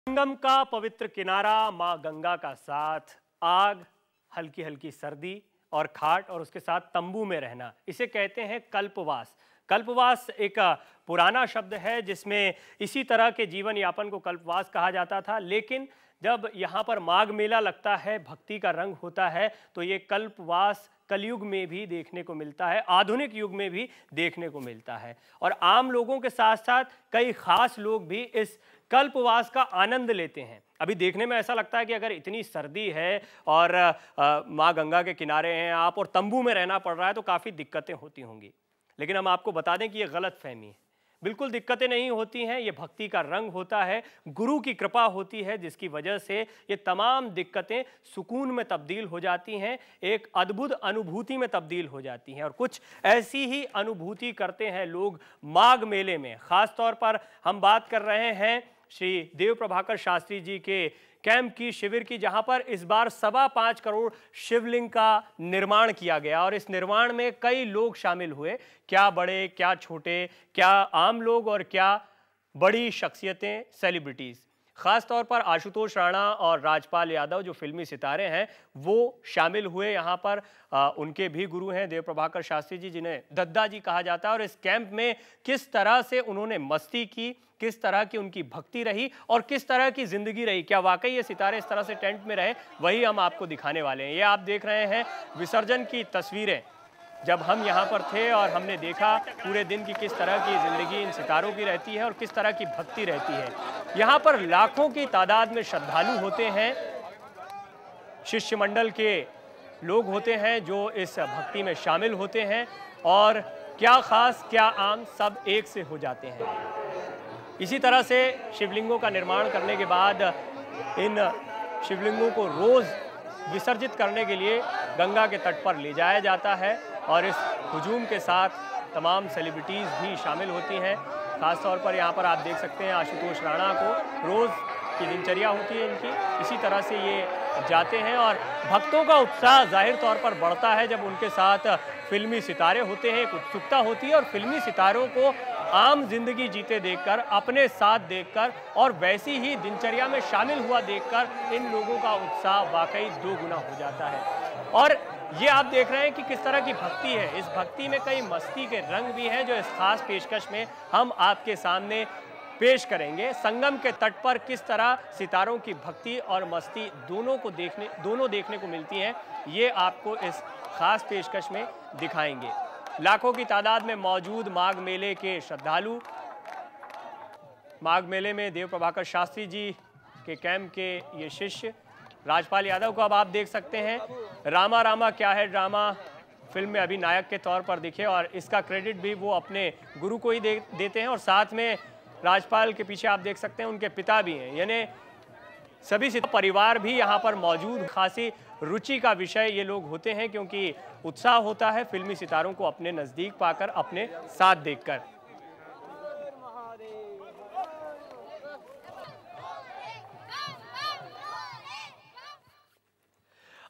संगम का पवित्र किनारा, मां गंगा का साथ, आग, हल्की हल्की सर्दी और खाट और उसके साथ तंबू में रहना, इसे कहते हैं कल्पवास। कल्पवास एक पुराना शब्द है जिसमें इसी तरह के जीवन यापन को कल्पवास कहा जाता था। लेकिन जब यहाँ पर माघ मेला लगता है, भक्ति का रंग होता है, तो ये कल्पवास कलयुग में भी देखने को मिलता है, आधुनिक युग में भी देखने को मिलता है। और आम लोगों के साथ साथ कई खास लोग भी इस कल्पवास का आनंद लेते हैं। अभी देखने में ऐसा लगता है कि अगर इतनी सर्दी है और माँ गंगा के किनारे हैं आप और तंबू में रहना पड़ रहा है तो काफ़ी दिक्कतें होती होंगी। लेकिन हम आपको बता दें कि ये गलत फहमी है। बिल्कुल दिक्कतें नहीं होती हैं, ये भक्ति का रंग होता है, गुरु की कृपा होती है, जिसकी वजह से ये तमाम दिक्कतें सुकून में तब्दील हो जाती हैं, एक अद्भुत अनुभूति में तब्दील हो जाती हैं। और कुछ ऐसी ही अनुभूति करते हैं लोग माघ मेले में। ख़ास तौर पर हम बात कर रहे हैं श्री देव प्रभाकर शास्त्री जी के कैंप की, शिविर की, जहां पर इस बार 5.25 करोड़ शिवलिंग का निर्माण किया गया और इस निर्माण में कई लोग शामिल हुए। क्या बड़े, क्या छोटे, क्या आम लोग और क्या बड़ी शख्सियतें, सेलिब्रिटीज़। ख़ास तौर पर आशुतोष राणा और राजपाल यादव जो फिल्मी सितारे हैं वो शामिल हुए यहाँ पर। उनके भी गुरु हैं देव प्रभाकर शास्त्री जी, जिन्हें दद्दा जी कहा जाता है। और इस कैंप में किस तरह से उन्होंने मस्ती की, किस तरह की उनकी भक्ति रही और किस तरह की ज़िंदगी रही, क्या वाकई ये सितारे इस तरह से टेंट में रहे, वही हम आपको दिखाने वाले हैं। ये आप देख रहे हैं विसर्जन की तस्वीरें। जब हम यहाँ पर थे और हमने देखा पूरे दिन की किस तरह की ज़िंदगी इन सितारों की रहती है और किस तरह की भक्ति रहती है। यहाँ पर लाखों की तादाद में श्रद्धालु होते हैं, शिष्यमंडल के लोग होते हैं जो इस भक्ति में शामिल होते हैं और क्या खास क्या आम सब एक से हो जाते हैं। इसी तरह से शिवलिंगों का निर्माण करने के बाद इन शिवलिंगों को रोज़ विसर्जित करने के लिए गंगा के तट पर ले जाया जाता है और इस हुजूम के साथ तमाम सेलिब्रिटीज़ भी शामिल होती हैं। ख़ास तौर पर यहाँ पर आप देख सकते हैं आशुतोष राणा को, रोज़ की दिनचर्या होती है इनकी, इसी तरह से ये जाते हैं और भक्तों का उत्साह जाहिर तौर पर बढ़ता है जब उनके साथ फिल्मी सितारे होते हैं। एक उत्सुकता होती है और फिल्मी सितारों को आम जिंदगी जीते देखकर, अपने साथ देखकर और वैसी ही दिनचर्या में शामिल हुआ देखकर इन लोगों का उत्साह वाकई 2 गुना हो जाता है। और ये आप देख रहे हैं कि किस तरह की भक्ति है। इस भक्ति में कई मस्ती के रंग भी हैं जो इस खास पेशकश में हम आपके सामने पेश करेंगे। संगम के तट पर किस तरह सितारों की भक्ति और मस्ती दोनों देखने को मिलती हैं, ये आपको इस खास पेशकश में दिखाएंगे। लाखों की तादाद में मौजूद माघ मेले के श्रद्धालु, माघ मेले में देव प्रभाकर शास्त्री जी के कैंप के ये शिष्य, राजपाल यादव को अब आप देख सकते हैं। रामा रामा क्या है ड्रामा फिल्म में अभी नायक के तौर पर दिखे और इसका क्रेडिट भी वो अपने गुरु को ही देते हैं। और साथ में राजपाल के पीछे आप देख सकते हैं उनके पिता भी हैं, यानी सभी परिवार भी यहाँ पर मौजूद। खासी रुचि का विषय ये लोग होते हैं क्योंकि उत्साह होता है फिल्मी सितारों को अपने नज़दीक पाकर, अपने साथ देखकर।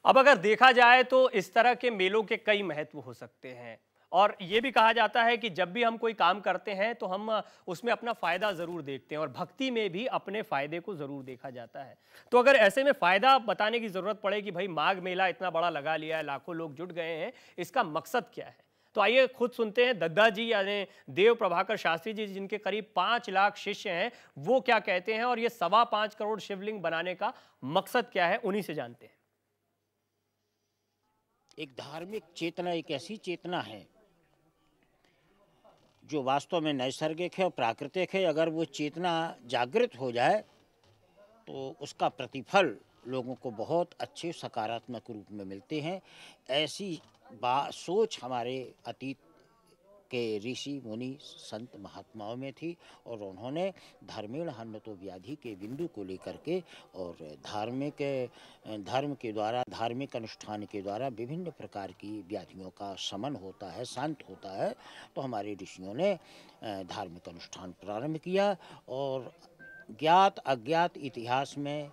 अब अगर देखा जाए तो इस तरह के मेलों के कई महत्व हो सकते हैं और ये भी कहा जाता है कि जब भी हम कोई काम करते हैं तो हम उसमें अपना फ़ायदा ज़रूर देखते हैं और भक्ति में भी अपने फ़ायदे को ज़रूर देखा जाता है। तो अगर ऐसे में फ़ायदा बताने की ज़रूरत पड़े कि भाई माघ मेला इतना बड़ा लगा लिया है, लाखों लोग जुट गए हैं, इसका मकसद क्या है, तो आइए खुद सुनते हैं दद्दा जी यानी देव प्रभाकर शास्त्री जी, जिनके करीब 5 लाख शिष्य हैं, वो क्या कहते हैं और ये 5.25 करोड़ शिवलिंग बनाने का मकसद क्या है, उन्हीं से जानते हैं। एक धार्मिक चेतना एक ऐसी चेतना है जो वास्तव में नैसर्गिक है और प्राकृतिक है। अगर वो चेतना जागृत हो जाए तो उसका प्रतिफल लोगों को बहुत अच्छे सकारात्मक रूप में मिलते हैं। ऐसी सोच हमारे अतीत के ऋषि मुनि संत महात्माओं में थी और उन्होंने धर्मेण हन्नतो व्याधि के बिंदु को लेकर के और धर्म के द्वारा, धार्मिक अनुष्ठान के द्वारा विभिन्न प्रकार की व्याधियों का शमन होता है, शांत होता है। तो हमारे ऋषियों ने धार्मिक अनुष्ठान प्रारंभ किया और ज्ञात अज्ञात इतिहास में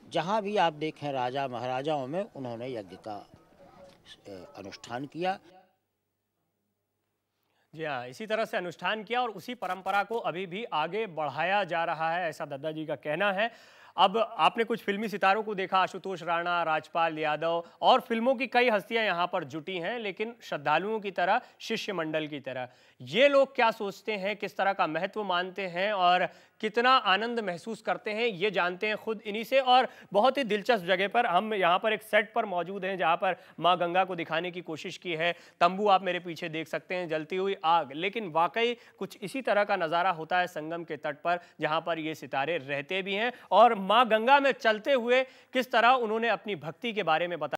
जहाँ भी आप देखें राजा महाराजाओं में उन्होंने यज्ञ का अनुष्ठान किया। जी हाँ, इसी तरह से अनुष्ठान किया और उसी परंपरा को अभी भी आगे बढ़ाया जा रहा है, ऐसा दद्दा जी का कहना है। अब आपने कुछ फिल्मी सितारों को देखा, आशुतोष राणा, राजपाल यादव और फिल्मों की कई हस्तियां यहां पर जुटी हैं, लेकिन श्रद्धालुओं की तरह, शिष्य मंडल की तरह। ये लोग क्या सोचते हैं, किस तरह का महत्व मानते हैं और कितना आनंद महसूस करते हैं, ये जानते हैं खुद इन्हीं से। और बहुत ही दिलचस्प जगह पर हम यहाँ पर एक सेट पर मौजूद हैं जहाँ पर माँ गंगा को दिखाने की कोशिश की है। तंबू आप मेरे पीछे देख सकते हैं, जलती हुई आग, लेकिन वाकई कुछ इसी तरह का नज़ारा होता है संगम के तट पर, जहाँ पर ये सितारे रहते भी हैं और माँ गंगा में चलते हुए किस तरह उन्होंने अपनी भक्ति के बारे में बताया।